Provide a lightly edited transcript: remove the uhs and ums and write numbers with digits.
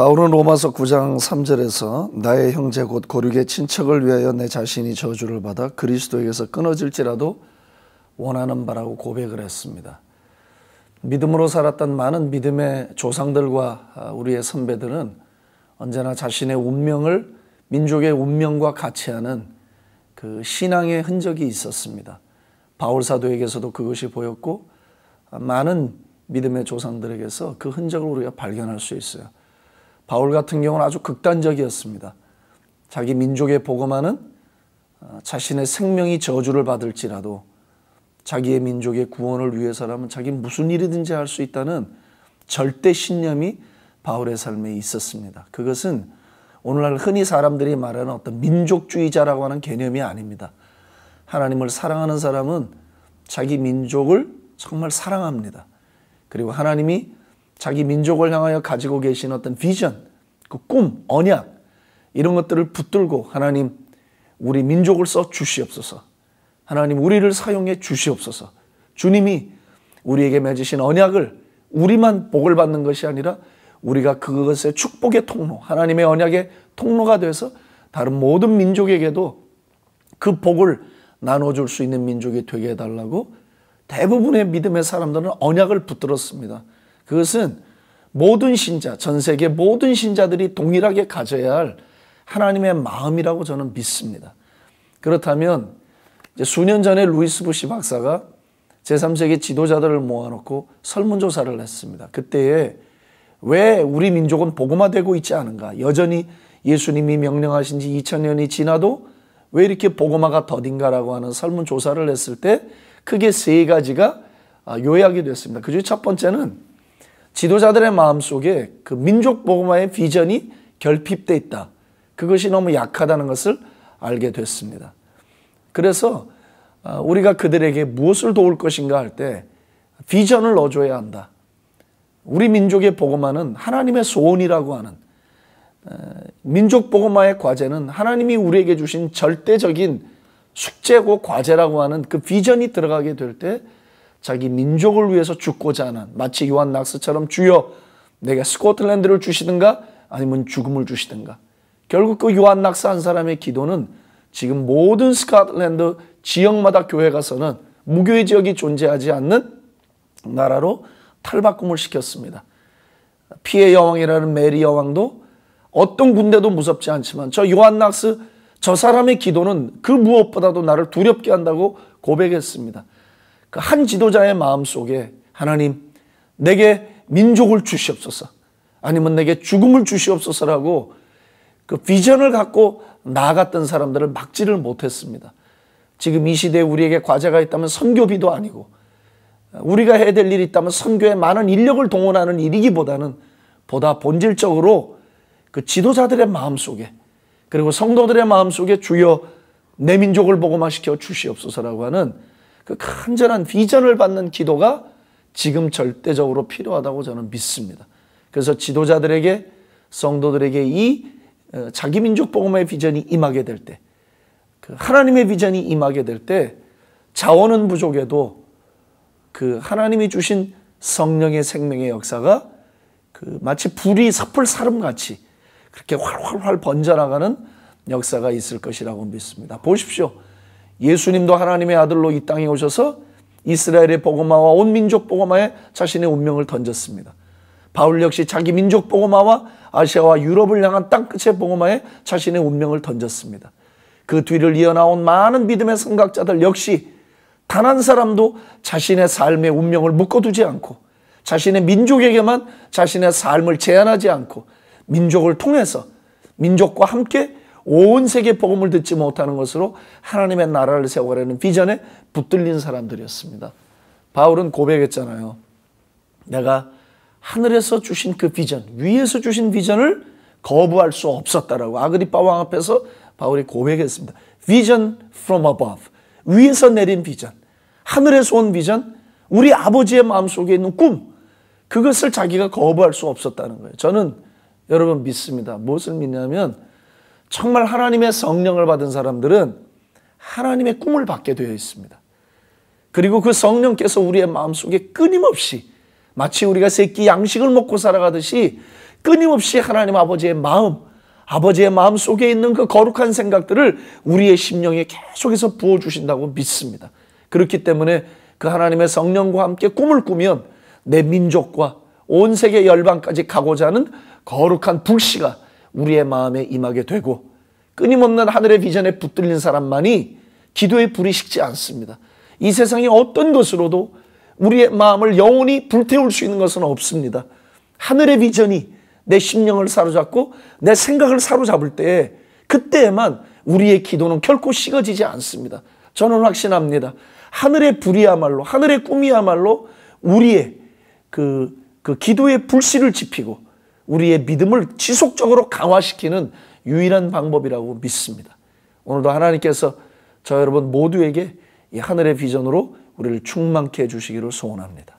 바울은 로마서 9장 3절에서 나의 형제 곧 고륙의 친척을 위하여 내 자신이 저주를 받아 그리스도에게서 끊어질지라도 원하는 바라고 고백을 했습니다. 믿음으로 살았던 많은 믿음의 조상들과 우리의 선배들은 언제나 자신의 운명을 민족의 운명과 같이 하는 그 신앙의 흔적이 있었습니다. 바울 사도에게서도 그것이 보였고 많은 믿음의 조상들에게서 그 흔적을 우리가 발견할 수 있어요. 바울 같은 경우는 아주 극단적이었습니다. 자기 민족에 복음하는 자신의 생명이 저주를 받을지라도 자기의 민족의 구원을 위해서라면 자기는 무슨 일이든지 할 수 있다는 절대 신념이 바울의 삶에 있었습니다. 그것은 오늘날 흔히 사람들이 말하는 어떤 민족주의자라고 하는 개념이 아닙니다. 하나님을 사랑하는 사람은 자기 민족을 정말 사랑합니다. 그리고 하나님이 자기 민족을 향하여 가지고 계신 어떤 비전, 그 꿈, 언약 이런 것들을 붙들고 하나님 우리 민족을 써 주시옵소서. 하나님 우리를 사용해 주시옵소서. 주님이 우리에게 맺으신 언약을 우리만 복을 받는 것이 아니라 우리가 그것의 축복의 통로, 하나님의 언약의 통로가 돼서 다른 모든 민족에게도 그 복을 나눠줄 수 있는 민족이 되게 해달라고 대부분의 믿음의 사람들은 언약을 붙들었습니다. 그것은 모든 신자, 전 세계 모든 신자들이 동일하게 가져야 할 하나님의 마음이라고 저는 믿습니다. 그렇다면 이제 수년 전에 루이스 부시 박사가 제3세계 지도자들을 모아놓고 설문조사를 했습니다. 그때에 왜 우리 민족은 복음화되고 있지 않은가? 여전히 예수님이 명령하신 지 2000년이 지나도 왜 이렇게 복음화가 더딘가라고 하는 설문조사를 했을 때 크게 세 가지가 요약이 됐습니다. 그중에 첫 번째는 지도자들의 마음속에 그 민족 복음화의 비전이 결핍되어 있다. 그것이 너무 약하다는 것을 알게 됐습니다. 그래서 우리가 그들에게 무엇을 도울 것인가 할 때 비전을 넣어줘야 한다. 우리 민족의 복음화는 하나님의 소원이라고 하는 민족 복음화의 과제는 하나님이 우리에게 주신 절대적인 숙제고 과제라고 하는 그 비전이 들어가게 될 때 자기 민족을 위해서 죽고자 하는 마치 요한 낙스처럼 주여 내게 스코틀랜드를 주시든가 아니면 죽음을 주시든가 결국 그 요한 낙스 한 사람의 기도는 지금 모든 스코틀랜드 지역마다 교회 가서는 무교회 지역이 존재하지 않는 나라로 탈바꿈을 시켰습니다. 피해 여왕이라는 메리 여왕도 어떤 군대도 무섭지 않지만 저 요한 낙스 저 사람의 기도는 그 무엇보다도 나를 두렵게 한다고 고백했습니다. 그 한 지도자의 마음속에 하나님 내게 민족을 주시옵소서 아니면 내게 죽음을 주시옵소서라고 그 비전을 갖고 나아갔던 사람들을 막지를 못했습니다. 지금 이 시대에 우리에게 과제가 있다면 선교비도 아니고 우리가 해야 될 일이 있다면 선교에 많은 인력을 동원하는 일이기보다는 보다 본질적으로 그 지도자들의 마음속에 그리고 성도들의 마음속에 주여 내 민족을 복음화시켜 주시옵소서라고 하는 그 간절한 비전을 받는 기도가 지금 절대적으로 필요하다고 저는 믿습니다. 그래서 지도자들에게 성도들에게 이 자기 민족 복음의 비전이 임하게 될 때 그 하나님의 비전이 임하게 될 때 자원은 부족해도 그 하나님이 주신 성령의 생명의 역사가 그 마치 불이 섣불 사름같이 그렇게 활활활 번져나가는 역사가 있을 것이라고 믿습니다. 보십시오. 예수님도 하나님의 아들로 이 땅에 오셔서 이스라엘의 복음화와 온 민족 복음화에 자신의 운명을 던졌습니다. 바울 역시 자기 민족 복음화와 아시아와 유럽을 향한 땅끝의 복음화에 자신의 운명을 던졌습니다. 그 뒤를 이어나온 많은 믿음의 선각자들 역시 단 한 사람도 자신의 삶의 운명을 묶어두지 않고 자신의 민족에게만 자신의 삶을 제한하지 않고 민족을 통해서 민족과 함께 온 세계 복음을 듣지 못하는 것으로 하나님의 나라를 세워가려는 비전에 붙들린 사람들이었습니다. 바울은 고백했잖아요. 내가 하늘에서 주신 그 비전, 위에서 주신 비전을 거부할 수 없었다라고 아그리파 왕 앞에서 바울이 고백했습니다. Vision from above. 위에서 내린 비전, 하늘에서 온 비전, 우리 아버지의 마음속에 있는 꿈, 그것을 자기가 거부할 수 없었다는 거예요. 저는 여러분 믿습니다. 무엇을 믿냐면 정말 하나님의 성령을 받은 사람들은 하나님의 꿈을 받게 되어 있습니다. 그리고 그 성령께서 우리의 마음속에 끊임없이 마치 우리가 새끼 양식을 먹고 살아가듯이 끊임없이 하나님 아버지의 마음 속에 있는 그 거룩한 생각들을 우리의 심령에 계속해서 부어주신다고 믿습니다. 그렇기 때문에 그 하나님의 성령과 함께 꿈을 꾸면 내 민족과 온 세계 열방까지 가고자 하는 거룩한 불씨가 우리의 마음에 임하게 되고, 끊임없는 하늘의 비전에 붙들린 사람만이 기도의 불이 식지 않습니다. 이 세상의 어떤 것으로도 우리의 마음을 영원히 불태울 수 있는 것은 없습니다. 하늘의 비전이 내 심령을 사로잡고 내 생각을 사로잡을 때에, 그때에만 우리의 기도는 결코 식어지지 않습니다. 저는 확신합니다. 하늘의 불이야말로, 하늘의 꿈이야말로 우리의 그 기도의 불씨를 지피고 우리의 믿음을 지속적으로 강화시키는 유일한 방법이라고 믿습니다. 오늘도 하나님께서 저 여러분 모두에게 이 하늘의 비전으로 우리를 충만케 해주시기를 소원합니다.